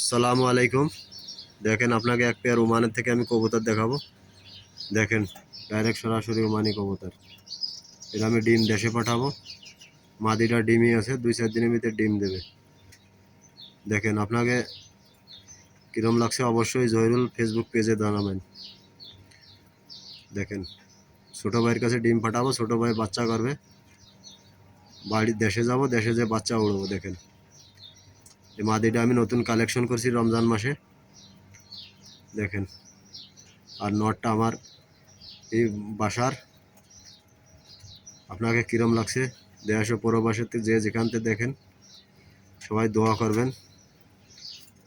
আসসালামু আলাইকুম। দেখেন আপনাকে এক পেয়ার ওমানের থেকে আমি কবুতর দেখাবো। দেখেন ডাইরেক্ট সরাসরি ওমানি কবুতর। এটা আমি ডিম দেশে পাঠাবো। মাদিটা ডিমই আছে, 2-4 দিনের ভিতরে ডিম দেবে। দেখেন আপনাকে কীরকম লাগছে অবশ্যই জহিরুল ফেসবুক পেজে জানাবেন। দেখেন ছোটো ভাইয়ের কাছে ডিম পাঠাবো, ছোটো ভাই বাচ্চা করবে, বাড়ির দেশে যাব, দেশে যে বাচ্চা উড়বো। দেখেন এই মাদিটা আমি নতুন কালেকশন করছি রমজান মাসে। দেখেন আর নটটা আমার এই বাসার। আপনাকে কিরম লাগছে দেশ ও পরবাসের যে যেখান থেকে দেখেন সবাই দোয়া করবেন।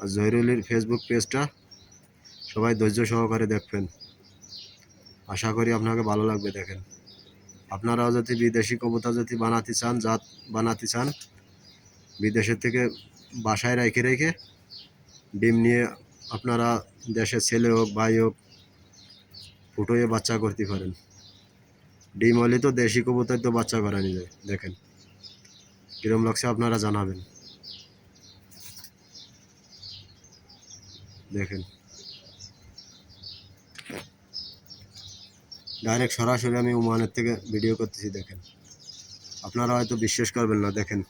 আর জহিরুলের ফেসবুক পেজটা সবাই ধৈর্য সহকারে দেখবেন, আশা করি আপনাকে ভালো লাগবে। দেখেন আপনারাও যদি বিদেশি কবুতর যদি বানাতে চান, জাত বানাতে চান, বিদেশের থেকে বাসায় রেখে রেখে ডিম নিয়ে আপনারা দেশের ছেলে হোক ভাই হোক ফুটোয়ে বাচ্চা করতে পারেন। ডিম হলে তো দেশি কবুতর তো বাচ্চা করানি যায়। দেখেন কিরম লাগছে আপনারা জানাবেন। দেখেন ডাইরেক্ট সরাসরি আমি ওমানের থেকে ভিডিও করতেছি। দেখেন আপনারা হয়তো বিশ্বাস করবেন না। দেখেন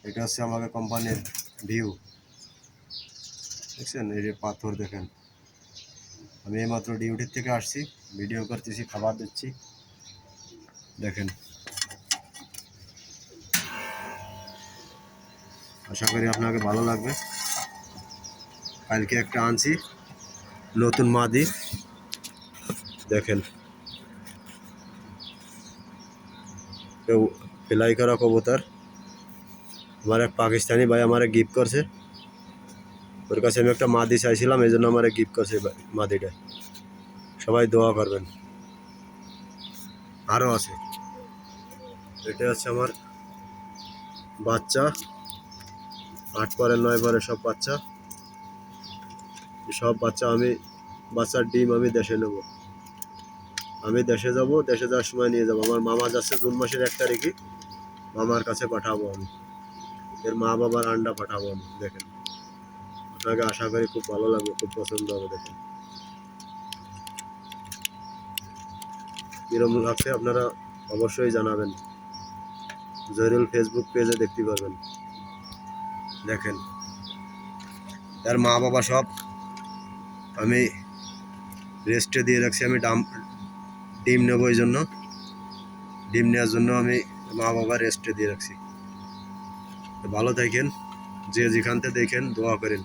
এটা হচ্ছে আমাকে কোম্পানির ভিউ, দেখছেন এই যে পাথর। দেখেন আমি এইমাত্র ডিউটির থেকে আসছি, ভিডিও করতেছি, খাবার দিচ্ছি। দেখেন আশা করি আপনাকে ভালো লাগবে। কালকে একটা আনছি নতুন মাদি। দেখেন কেউ ফেলাই করা কবুতর, আমার এক পাকিস্তানি ভাই আমার গিফট করছে। ওর কাছে আমি একটা মাদি চাইছিলাম, এই জন্য আমার গিফট করছে মাদিটা। সবাই দোয়া করবেন। আরও আছে, এটা হচ্ছে আমার বাচ্চা, 8 পরে 9 পরে সব বাচ্চা। সব বাচ্চা আমি বাচ্চার ডিম আমি দেশে নেব। আমি দেশে যাব, দেশে যাওয়ার সময় নিয়ে যাব। আমার মামা যাচ্ছে জুন মাসের 1 তারিখে, মামার কাছে পাঠাবো আমি, এর মা বাবার আন্ডা পাঠাবো আমি। দেখেন আপনাকে আশা করি খুব ভালো লাগবে, খুব পছন্দ হবে। দেখেন কিরকম লাগছে আপনারা অবশ্যই জানাবেন, জহিরুল ফেসবুক পেজে দেখতে পারবেন। দেখেন তার মা বাবা সব আমি রেস্টে দিয়ে রাখছি। আমি ডিম নেবো, এই জন্য ডিম নেওয়ার জন্য আমি মা বাবা রেস্টে দিয়ে রাখছি। ভালো থাকেন, যে যেখান থেকে দেখেন দোয়া করেন।